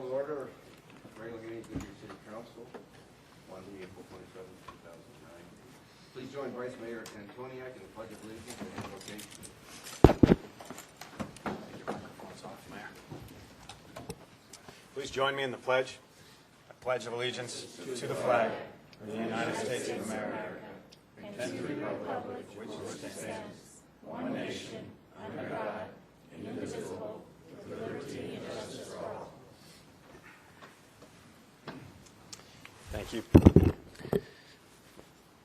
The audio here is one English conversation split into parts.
Call to order. Regular meeting of Goodyear City Council, Monday, April 27, 2009. Please join Vice Mayor Antoniak in the Pledge of Allegiance and invocation. Please join me in the pledge. I pledge allegiance to the flag of the United States of America and to the republic which stands, one nation, under God, indivisible, with liberty and justice for all. Thank you.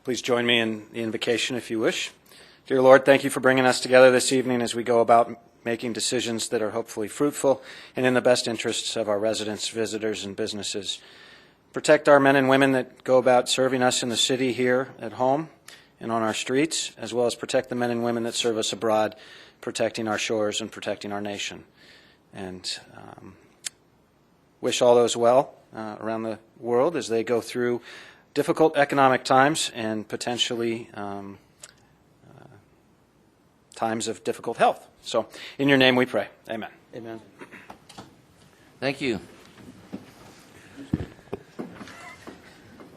Please join me in the invocation if you wish. Dear Lord, thank you for bringing us together this evening as we go about making decisions that are hopefully fruitful and in the best interests of our residents, visitors, and businesses. Protect our men and women that go about serving us in the city here at home and on our streets, as well as protect the men and women that serve us abroad, protecting our shores and protecting our nation. And wish all those well around the world as they go through difficult economic times and potentially times of difficult health. So in your name we pray. Amen. Amen. Thank you.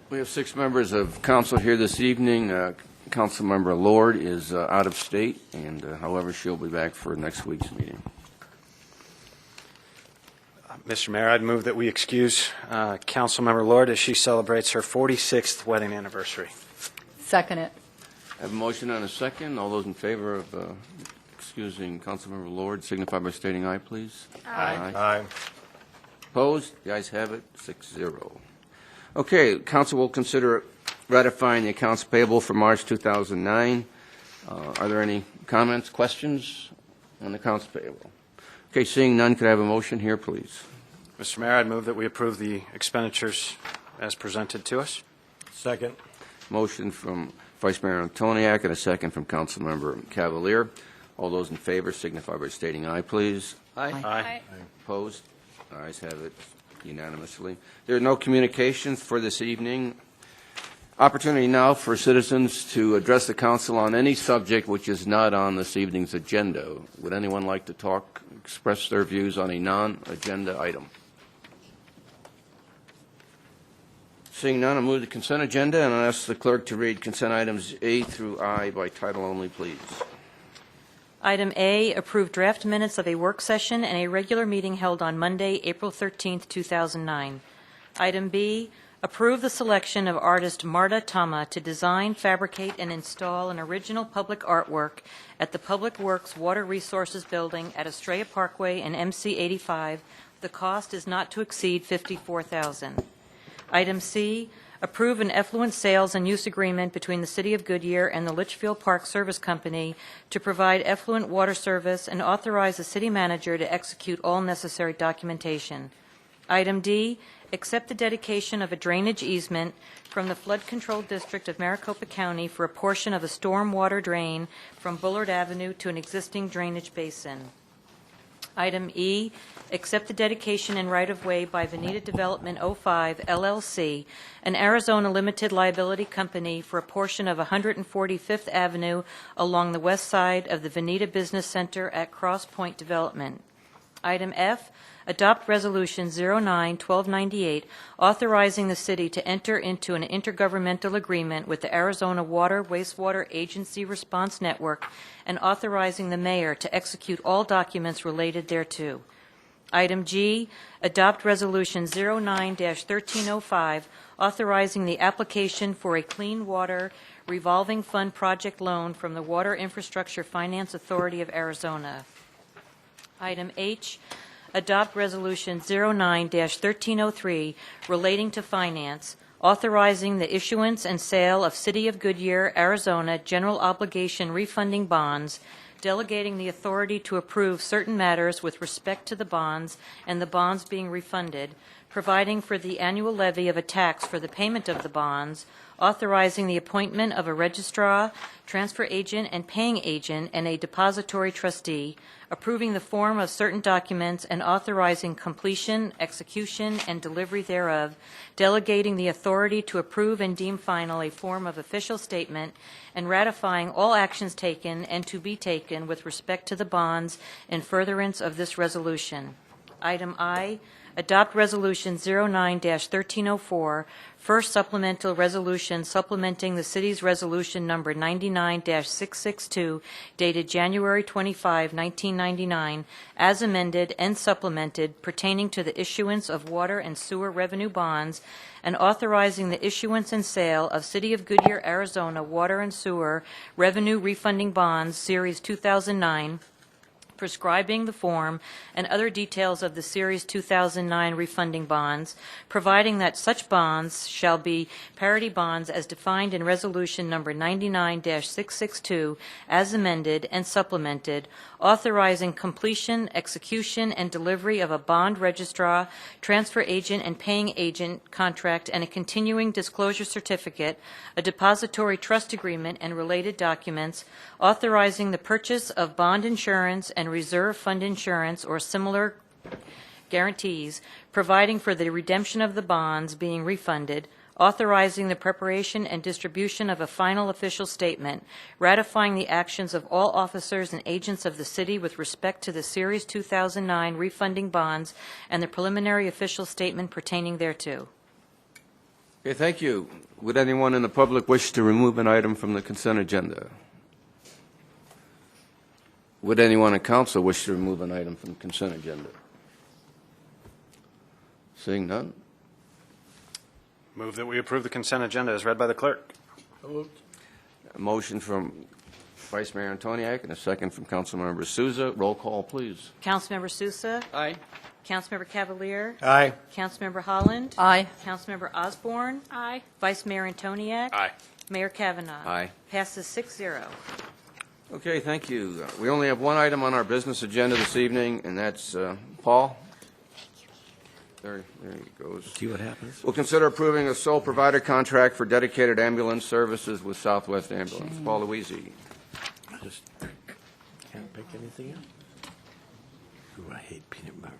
We have 6 members of council here this evening. Councilmember Lord is out of state, and however, she'll be back for next week's meeting. Mr. Mayor, I'd move that we excuse Councilmember Lord as she celebrates her 46th wedding anniversary. Second it. I have a motion and a second. All those in favor of excusing Councilmember Lord signify by stating aye, please. Aye. Aye. Opposed? The ayes have it, 6-0. Okay, council will consider ratifying the accounts payable for March 2009. Are there any comments, questions on the accounts payable? Okay, seeing none, could I have a motion here, please? Mr. Mayor, I'd move that we approve the expenditures as presented to us. Second. Motion from Vice Mayor Antoniak and a second from Councilmember Cavalier. All those in favor signify by stating aye, please. Aye. Opposed? The ayes have it unanimously. There are no communications for this evening. Opportunity now for citizens to address the council on any subject which is not on this evening's agenda. Would anyone like to talk, express their views on a non-agenda item? Seeing none, I'll move the consent agenda and I'll ask the clerk to read consent items A through I by title only, please. Item A, approve draft minutes of a work session and a regular meeting held on Monday, April 13, 2009. Item B, approve the selection of artist Marta Tama to design, fabricate, and install an original public artwork at the Public Works Water Resources Building at Estrella Parkway and MC 85. The cost is not to exceed $54,000. Item C, approve an effluent sales and use agreement between the City of Goodyear and the Litchfield Park Service Company to provide effluent water service and authorize the city manager to execute all necessary documentation. Item D, accept the dedication of a drainage easement from the Flood Control District of Maricopa County for a portion of a storm water drain from Bullard Avenue to an existing drainage basin. Item E, accept the dedication and right-of-way by Veneta Development 05, LLC, an Arizona limited liability company for a portion of 145th Avenue along the west side of the Veneta Business Center at Cross Point Development. Item F, adopt Resolution 09-1298, authorizing the city to enter into an intergovernmental agreement with the Arizona Water Wastewater Agency Response Network and authorizing the mayor to execute all documents related thereto. Item G, adopt Resolution 09-1305, authorizing the application for a Clean Water Revolving Fund project loan from the Water Infrastructure Finance Authority of Arizona. Item H, adopt Resolution 09-1303 relating to finance, authorizing the issuance and sale of City of Goodyear, Arizona general obligation refunding bonds, delegating the authority to approve certain matters with respect to the bonds and the bonds being refunded, providing for the annual levy of a tax for the payment of the bonds, authorizing the appointment of a registrar, transfer agent, and paying agent, and a depository trustee, approving the form of certain documents and authorizing completion, execution, and delivery thereof, delegating the authority to approve and deem final a form of official statement, and ratifying all actions taken and to be taken with respect to the bonds in furtherance of this resolution. Item I, adopt Resolution 09-1304, first supplemental resolution supplementing the city's resolution number 99-662 dated January 25, 1999, as amended and supplemented pertaining to the issuance of water and sewer revenue bonds and authorizing the issuance and sale of City of Goodyear, Arizona water and sewer revenue refunding bonds, Series 2009, prescribing the form and other details of the Series 2009 refunding bonds, providing that such bonds shall be parity bonds as defined in Resolution Number 99-662 as amended and supplemented, authorizing completion, execution, and delivery of a bond registrar, transfer agent, and paying agent contract and a continuing disclosure certificate, a depository trust agreement, and related documents, authorizing the purchase of bond insurance and reserve fund insurance or similar guarantees, providing for the redemption of the bonds being refunded, authorizing the preparation and distribution of a final official statement, ratifying the actions of all officers and agents of the city with respect to the Series 2009 refunding bonds and the preliminary official statement pertaining thereto. Okay, thank you. Would anyone in the public wish to remove an item from the consent agenda? Would anyone in council wish to remove an item from the consent agenda? Seeing none? Move that we approve the consent agenda as read by the clerk. A motion from Vice Mayor Antoniak and a second from Councilmember Souza. Roll call, please. Councilmember Sousa. Aye. Councilmember Cavalier. Aye. Councilmember Holland. Aye. Councilmember Osborne. Aye. Vice Mayor Antoniak. Aye. Mayor Kavanaugh. Aye. Passes 6-0. Okay, thank you. We only have one item on our business agenda this evening, and that's Paul. There he goes. See what happens? We'll consider approving a sole provider contract for dedicated ambulance services with Southwest Ambulance. Paul Louisi. I just can't pick anything up. Ooh, I hate peanut butter.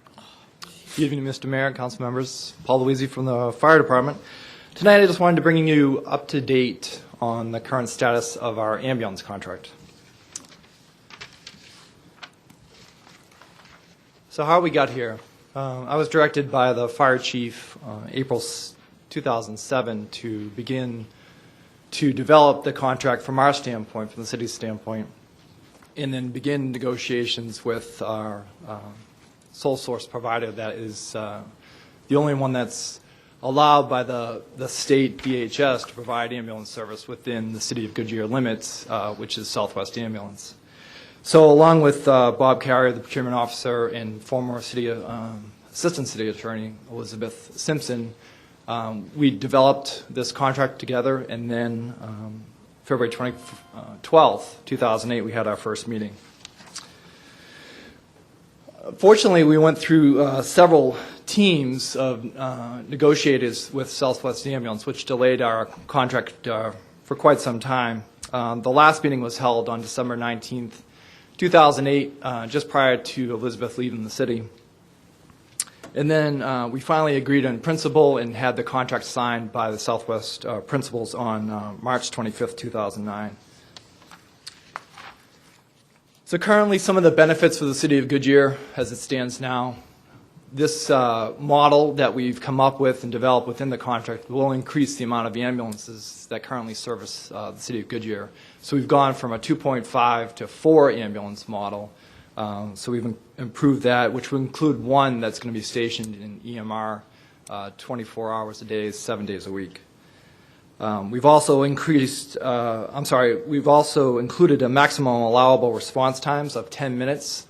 Good evening, Mr. Mayor, council members. Paul Louisi from the Fire Department. Tonight, I just wanted to bring you up to date on the current status of our ambulance contract. So how we got here? I was directed by the fire chief April 2007 to begin to develop the contract from our standpoint, from the city's standpoint, and then begin negotiations with our sole source provider that is the only one that's allowed by the state DHS to provide ambulance service within the City of Goodyear limits, which is Southwest Ambulance. So along with Bob Carrier, the procurement officer, and former assistant city attorney Elizabeth Simpson, we developed this contract together, and then February 12th, 2008, we had our first meeting. Fortunately, we went through several teams of negotiators with Southwest Ambulance, which delayed our contract for quite some time. The last meeting was held on December 19th, 2008, just prior to Elizabeth leaving the city. And then we finally agreed in principle and had the contract signed by the Southwest principals on March 25th, 2009. So currently, some of the benefits for the City of Goodyear as it stands now, this model that we've come up with and developed within the contract will increase the amount of ambulances that currently service the City of Goodyear. So we've gone from a 2.5 to 4 ambulance model. So we've improved that, which will include one that's going to be stationed in EMR 24 hours a day, 7 days a week. We've also increased, we've also included a maximum allowable response times of 10 minutes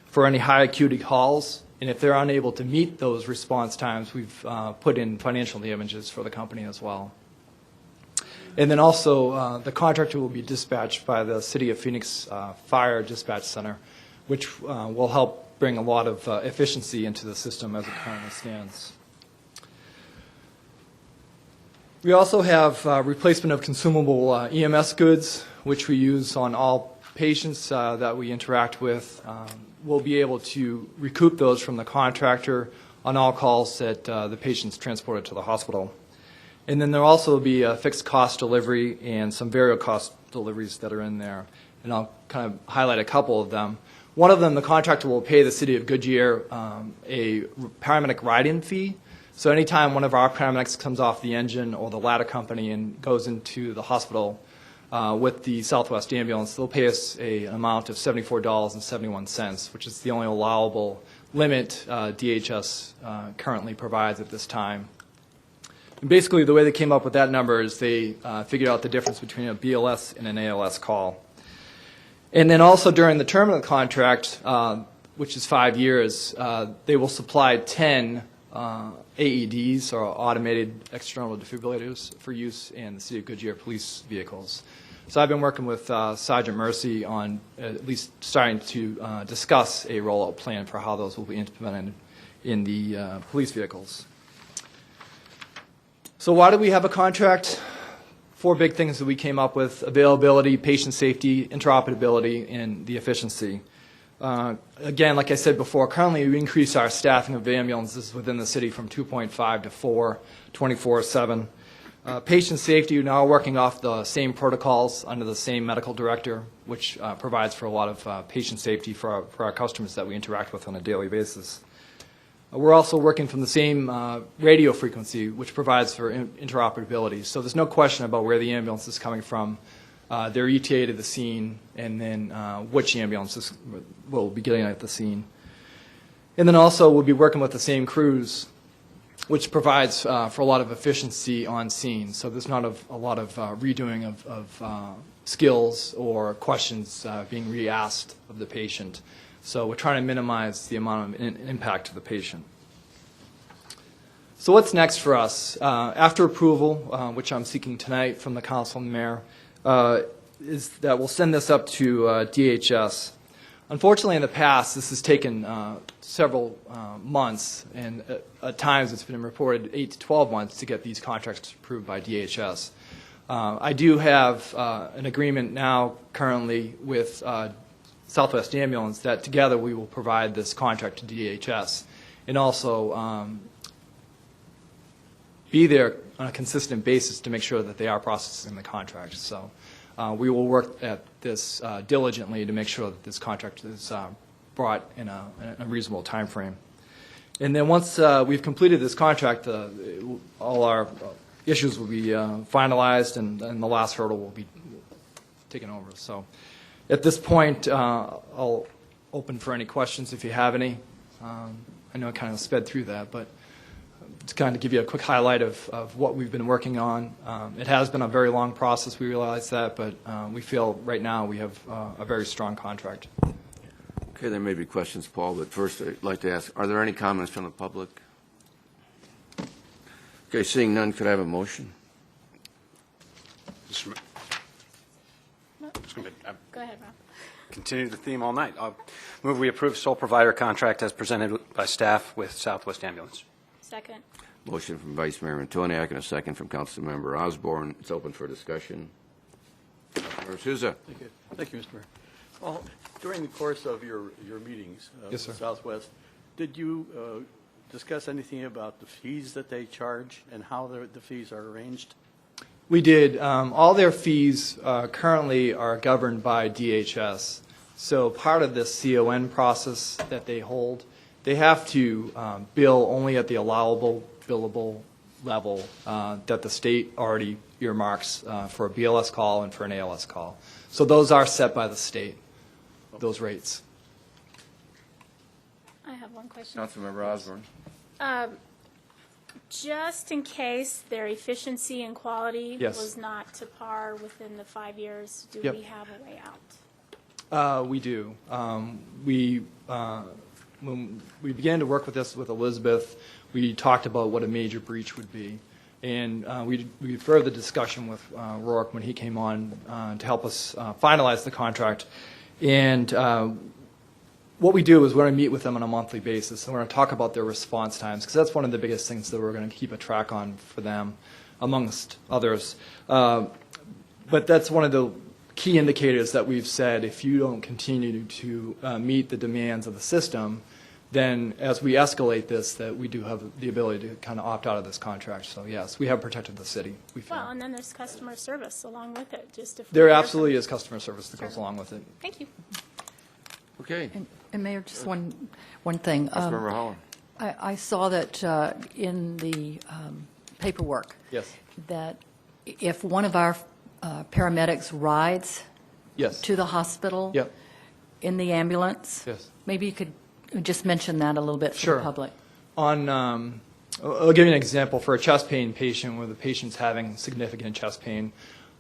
for any high acuity calls. And if they're unable to meet those response times, we've put in financial damages for the company as well. And then also, the contractor will be dispatched by the City of Phoenix Fire Dispatch Center, which will help bring a lot of efficiency into the system as it currently stands. We also have replacement of consumable EMS goods, which we use on all patients that we interact with. We'll be able to recoup those from the contractor on all calls that the patient's transported to the hospital. And then there will also be a fixed cost delivery and some variable cost deliveries that are in there. And I'll kind of highlight a couple of them. One of them, the contractor will pay the city of Goodyear a paramedic write-in fee. So anytime one of our paramedics comes off the engine or the ladder company and goes into the hospital with the Southwest ambulance, they'll pay us an amount of $74.71, which is the only allowable limit DHS currently provides at this time. And basically, the way they came up with that number is they figured out the difference between a BLS and an ALS call. And then also during the term of the contract, which is 5 years, they will supply 10 AEDs, or automated external defibrillators, for use in the City of Goodyear police vehicles. So I've been working with Sergeant Mercy on at least starting to discuss a rollout plan for how those will be implemented in the police vehicles. So why do we have a contract? 4 big things that we came up with: availability, patient safety, interoperability, and the efficiency. Again, like I said before, currently we increase our staffing of ambulances within the city from 2.5 to 4, 24/7. Patient safety, we're now working off the same protocols under the same medical director, which provides for a lot of patient safety for our customers that we interact with on a daily basis. We're also working from the same radio frequency, which provides for interoperability. So there's no question about where the ambulance is coming from, their ETA to the scene, and then which ambulances will be getting at the scene. And then also we'll be working with the same crews, which provides for a lot of efficiency on scene. So there's not a lot of redoing of skills or questions being re-asked of the patient. So we're trying to minimize the amount of impact to the patient. So what's next for us? After approval, which I'm seeking tonight from the council and mayor, is that we'll send this up to DHS. Unfortunately, in the past, this has taken several months, and at times it's been reported 8 to 12 months to get these contracts approved by DHS. I do have an agreement now currently with Southwest Ambulance that together we will provide this contract to DHS and also be there on a consistent basis to make sure that they are processing the contract. So we will work at this diligently to make sure that this contract is brought in a reasonable time frame. And then once we've completed this contract, all our issues will be finalized, and the last hurdle will be taken over. So at this point, I'll open for any questions if you have any. I know I kind of sped through that, but to kind of give you a quick highlight of what we've been working on. It has been a very long process, we realize that, but we feel right now we have a very strong contract. Okay, there may be questions, Paul, but first I'd like to ask, are there any comments from the public? Okay, seeing none, could I have a motion? Go ahead, Rob. Continue the theme all night. I'll move we approve sole provider contract as presented by staff with Southwest Ambulance. Second. Motion from Vice Mayor Antoniak and a second from Councilmember Osborne. It's open for discussion. Councilmember Souza. Thank you, Mr. Mayor. Well, during the course of your meetings Yes, sir. with Southwest, did you discuss anything about the fees that they charge and how the fees are arranged? We did. All their fees currently are governed by DHS. So part of this CON process that they hold, they have to bill only at the allowable billable level that the state already earmarks for a BLS call and for an ALS call. So those are set by the state, those rates. I have one question. Councilmember Osborne. Just in case their efficiency and quality Yes. was not to par within the 5 years, do Yep. we have a way out? We do. When we began to work with this with Elizabeth, we talked about what a major breach would be. And we further discussion with Rourke when he came on to help us finalize the contract. And what we do is we're going to meet with them on a monthly basis, and we're going to talk about their response times, because that's one of the biggest things that we're going to keep a track on for them, amongst others. But that's one of the key indicators that we've said, if you don't continue to meet the demands of the system, then as we escalate this, that we do have the ability to kind of opt out of this contract. So yes, we have protected the city, we feel. Well, and then there's customer service along with it, just if. There we hear absolutely from- is customer service that goes along with it. Thank you. Okay. And Mayor, just one thing. Councilmember Holland. I saw that in the paperwork. Yes. That if one of our paramedics rides Yes. to the hospital. Yep. In the ambulance. Yes. Maybe you could just mention that a little bit for Sure. the public. I'll give you an example. For a chest pain patient where the patient's having significant chest pain,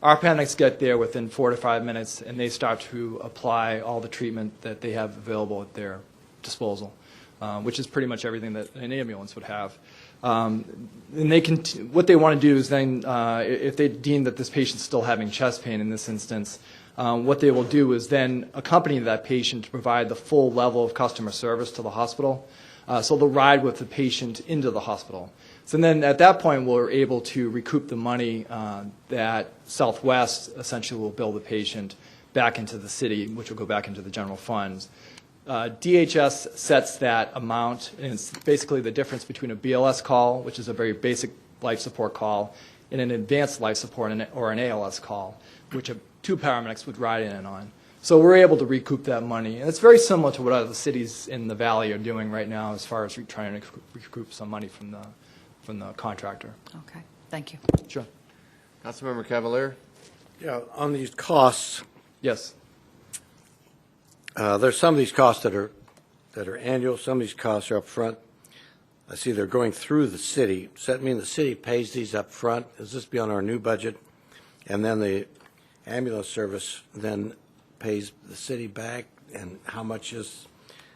our paramedics get there within 4 to 5 minutes, and they start to apply all the treatment that they have available at their disposal, which is pretty much everything that an ambulance would have. And what they want to do is then, if they deem that this patient's still having chest pain in this instance, what they will do is then accompany that patient to provide the full level of customer service to the hospital. So they'll ride with the patient into the hospital. So then at that point, we're able to recoup the money that Southwest essentially will bill the patient back into the city, which will go back into the general funds. DHS sets that amount, and it's basically the difference between a BLS call, which is a very basic life support call, and an advanced life support or an ALS call, which two paramedics would ride in and on. So we're able to recoup that money. And it's very similar to what other cities in the valley are doing right now as far as trying to recoup some money from the contractor. Okay, thank you. Sure. Councilmember Cavalier? Yeah, on these costs, Yes. there's some of these costs that are annual, some of these costs are up front. I see they're going through the city. Does that mean the city pays these up front? Does this be on our new budget? And then the ambulance service then pays the city back? And how much is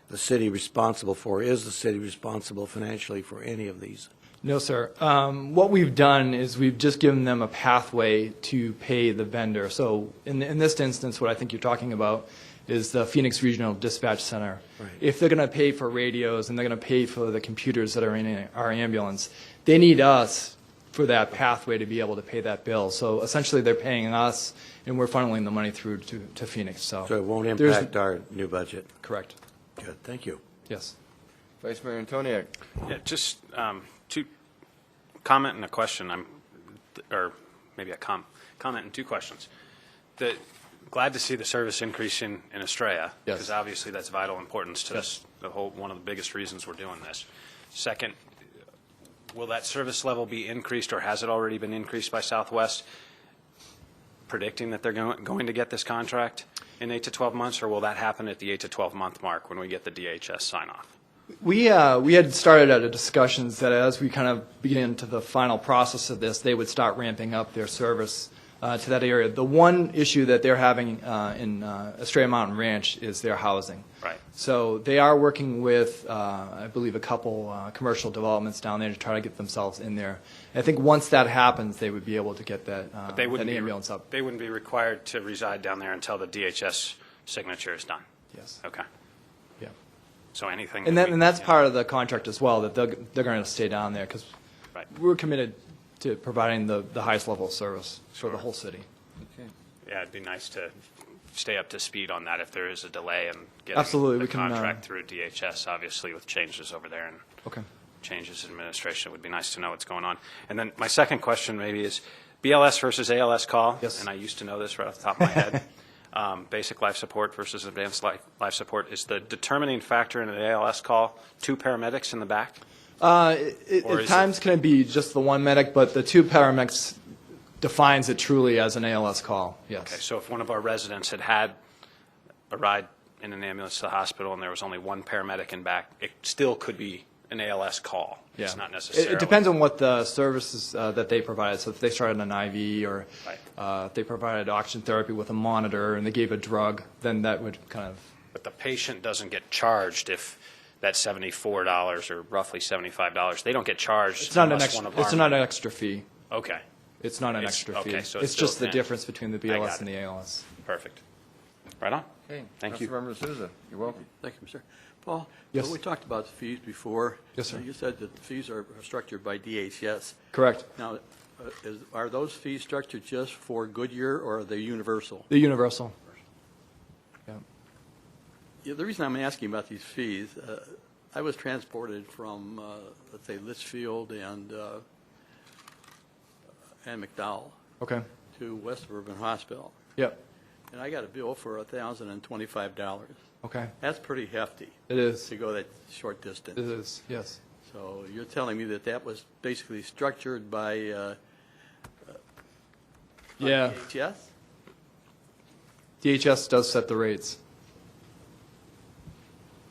the city responsible for? Is the city responsible financially for any of these? No, sir. What we've done is we've just given them a pathway to pay the vendor. So in this instance, what I think you're talking about is the Phoenix Regional Dispatch Center. Right. If they're going to pay for radios and they're going to pay for the computers that are in our ambulance, they need us for that pathway to be able to pay that bill. So essentially, they're paying us, and we're funneling the money through to Phoenix. So So it won't there's- impact our new budget? Correct. Good, thank you. Yes. Vice Mayor Antoniak? Yeah, just two comment and a question. Or maybe a comment and two questions. Glad to see the service increase in Estrella. Yes. Because obviously that's vital importance to Yes. one of the biggest reasons we're doing this. Second, will that service level be increased, or has it already been increased by Southwest, predicting that they're going to get this contract in 8 to 12 months, or will that happen at the 8 to 12 month mark when we get the DHS sign off? We had started at a discussions that as we kind of begin to the final process of this, they would start ramping up their service to that area. The one issue that they're having in Estrella Mountain Ranch is their housing. Right. So they are working with, I believe, a couple commercial developments down there to try to get themselves in there. And I think once that happens, they would be able to get that, But they wouldn't that be, ambulance up. They wouldn't be required to reside down there until the DHS signature is done. Yes. Okay. Yeah. So anything. And that's part of the contract as well, that they're going to stay down there because Right. we're committed to providing the highest level of service for the whole city. Okay. Yeah, it'd be nice to stay up to speed on that if there is a delay in getting Absolutely, the we can, contract through DHS, obviously with changes over there and Okay. changes in administration. It would be nice to know what's going on. And then my second question maybe is BLS versus ALS call. Yes. And I used to know this right off the top of my head. Basic life support versus advanced life support. Is the determining factor in an ALS call 2 paramedics in the back? Or At is times can it be just the one medic, but the 2 paramedics defines it truly as an ALS call, yes. Okay, so if one of our residents had a ride in an ambulance to the hospital and there was only 1 paramedic in back, it still could be an ALS call. Yeah. It's not necessarily. It depends on what the services that they provide. So if they started an IV or Right. if they provided oxygen therapy with a monitor and they gave a drug, then that would kind of, But the patient doesn't get charged if that $74 or roughly $75, they don't get charged it's not an unless one of it's our- not an extra fee. Okay, It's not an It's- extra okay, fee. so It's it's just the built in. difference between the got BLS it. and the ALS. perfect. Right on. Okay. Thank you. Councilmember Souza, you're welcome. Thank you, sir. Paul? Yes. We talked about the fees before. Yes, sir. You said that the fees are structured by DHS. Correct. Now, are those fees structured just for Goodyear, or are they universal? The universal. Yeah. Yeah, the reason I'm asking about these fees, I was transported from, let's say, Litchfield and McDowell Okay. to West Suburban Hospital. Yep. and I got a bill for $1,025. Okay, That's pretty hefty it is. to go that short distance. It is, yes. So you're telling me that that was basically structured by Yeah, DHS? DHS does set the rates.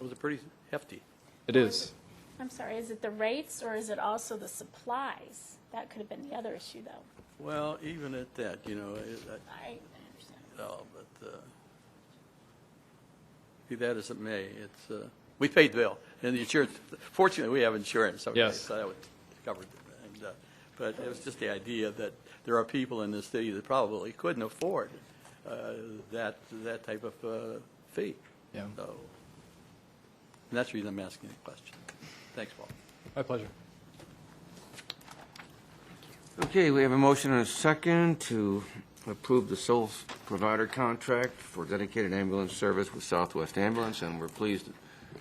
It was pretty hefty. It is. I'm sorry, is it the rates or is it also the supplies? That could have been the other issue, though. Well, even at that, you know, I understand. no, but be that as it may, it's we paid the bill, and the insurance. Fortunately, we have insurance. Okay, Yes. so that was covered. And, but it was just the idea that there are people in this city that probably couldn't afford that type of fee. Yeah. So, and that's the reason I'm asking the question. Thanks, Paul. My pleasure. Okay, we have a motion and a second to approve the sole provider contract for dedicated ambulance service with Southwest Ambulance, and we're pleased that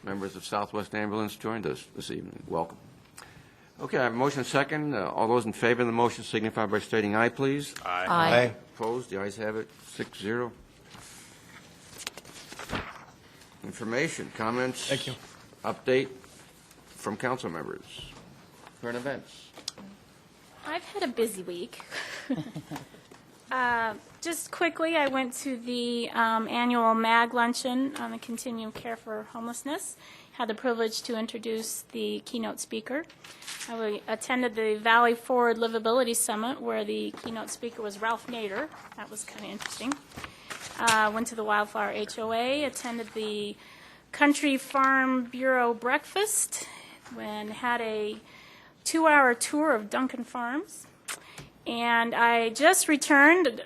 members of Southwest Ambulance joined us this evening. Welcome. Okay, I have a motion and a second. All those in favor of the motion signify by stating aye, please. Aye. Opposed? The ayes have it, 6-0. Information, comments? Thank you. Update from council members. Current events. I've had a busy week. Just quickly, I went to the annual MAG luncheon on the Continuum Care for Homelessness. Had the privilege to introduce the keynote speaker. I attended the Valley Forward Livability Summit, where the keynote speaker was Ralph Nader. That was kind of interesting. Went to the Wildflower HOA, attended the Country Farm Bureau breakfast, and had a 2-hour tour of Duncan Farms. And I just returned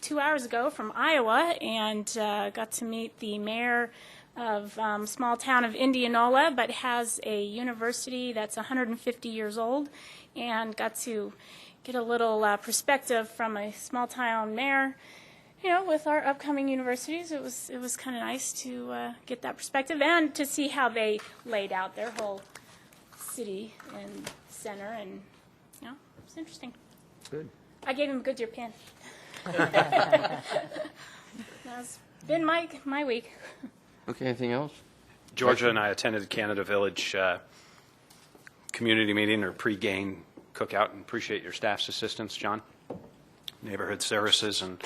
2 hours ago from Iowa and got to meet the mayor of small town of Indianola, but has a university that's 150 years old, and got to get a little perspective from a small town mayor. You know, with our upcoming universities, it was kind of nice to get that perspective and to see how they laid out their whole city and center, and you know, it's interesting. Good. I gave him a Goodyear pen. That's been my week. Okay, anything else? Georgia and I attended Canada Village community meeting or pre-game cookout, and appreciate your staff's assistance, John. Neighborhood services and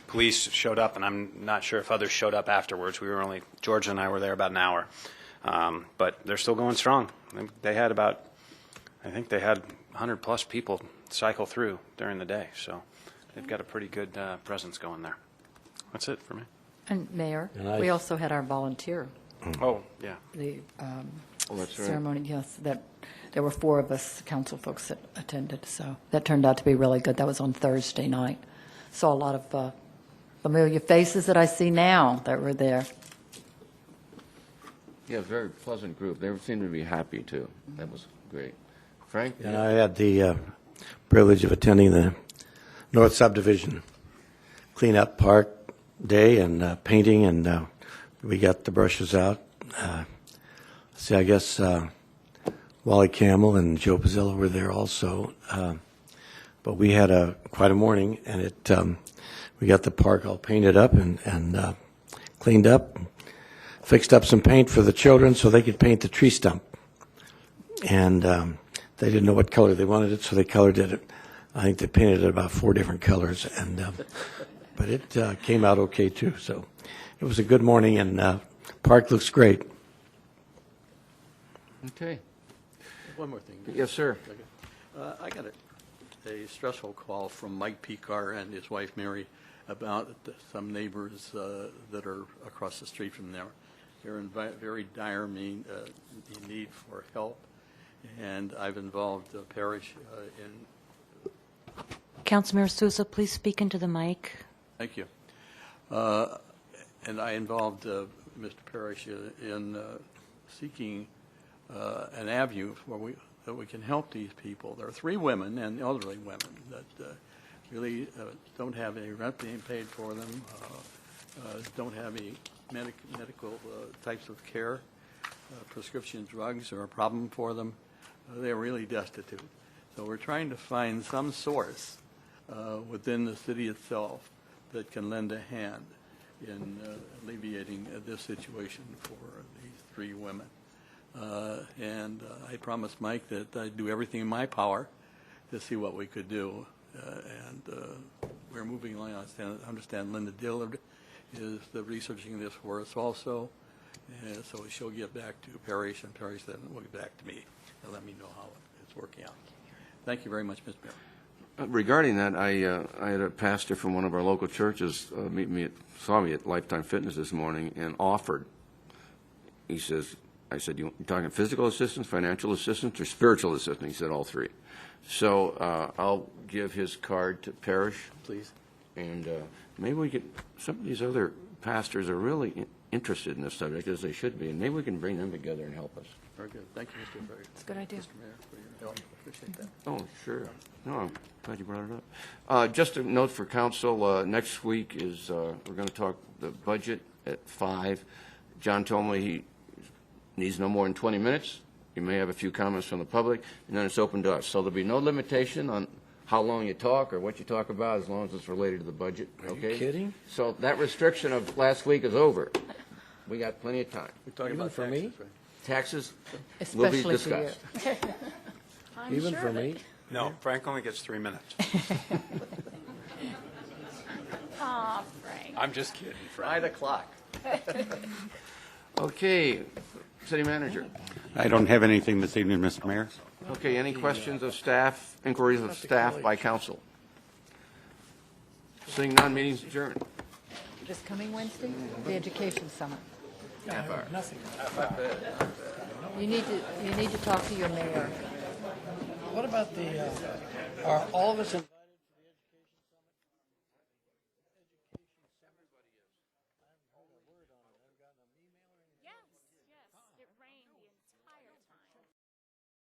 police showed up, and I'm not sure if others showed up afterwards. Georgia and I were there about an hour. But they're still going strong. They had I think they had 100-plus people cycle through during the day, so they've got a pretty good presence going there. That's it for me. And Mayor, And we also had our volunteer, Oh, yeah. the Oh, that's right. ceremony, yes, that there were 4 of us council folks that attended, so that turned out to be really good. That was on Thursday night. Saw a lot of familiar faces that I see now that were there. Yeah, very pleasant group. They seemed to be happy, too. That was great. Frank? And I had the privilege of attending the North Subdivision Cleanup Park Day and painting, and we got the brushes out. I guess Wally Campbell and Joe Pizzillo were there also. But we had quite a morning, and we got the park all painted up and cleaned up, fixed up some paint for the children so they could paint the tree stump. And they didn't know what color they wanted it, so they colored it. I think they painted it about 4 different colors, and but it came out okay too. So it was a good morning, and park looks great. Okay. One more thing. Yes, sir. I got a stressful call from Mike Picar and his wife Mary about some neighbors that are across the street from there. They're in very dire need for help, and I've involved the parish in. Councilmember Sousa, please speak into the mic. Thank you. And I involved Mr. Parrish in seeking an avenue where that we can help these people. There are 3 women, and elderly women, that really don't have any rent being paid for them, don't have any medical types of care. Prescription drugs are a problem for them. They're really destitute. So we're trying to find some source within the city itself that can lend a hand. in alleviating this situation for these 3 women. And I promised Mike that I'd do everything in my power to see what we could do. And we're moving along. I understand Linda Dillard is researching this for us also. And so she'll get back to Parrish, and Parrish then will get back to me and let me know how it's working out. Thank you very much, Mr. Mayor. Regarding that, I had a pastor from one of our local churches saw me at Lifetime Fitness this morning and offered. He says, I said, you talking physical assistance, financial assistance, or spiritual assistance? He said all 3. So I'll give his card to Parrish, Please. and maybe we could, some of these other pastors are really interested in this subject, as they should be, and maybe we can bring them together and help us. Very good. Thank you, Mr. Mayor. It's a good idea. Mr. Mayor, for your help. Appreciate that. Oh, sure. No, I'm glad you brought it up. Just a note for council, next week is, we're going to talk the budget at 5. John told me he needs no more than 20 minutes. You may have a few comments from the public, and then it's open to us. So there'll be no limitation on how long you talk or what you talk about, as long as it's related to the budget, okay? Are you kidding? So that restriction of last week is over. We got plenty of time. We're talking Even about for me? taxes, right? Taxes will be Especially for you. discussed. I'm Even sure for of it. me? No, Frank only gets 3 minutes. Aw, Frank. I'm just kidding, Frank. 9 o'clock. Okay, city manager. I don't have anything this evening, Mr. Mayor. Okay, any questions of staff, inquiries of staff by council? Seeing none, meeting's adjourned. This coming Wednesday, the Education Summit. Half hour. You need to talk to your mayor. What about are all of us in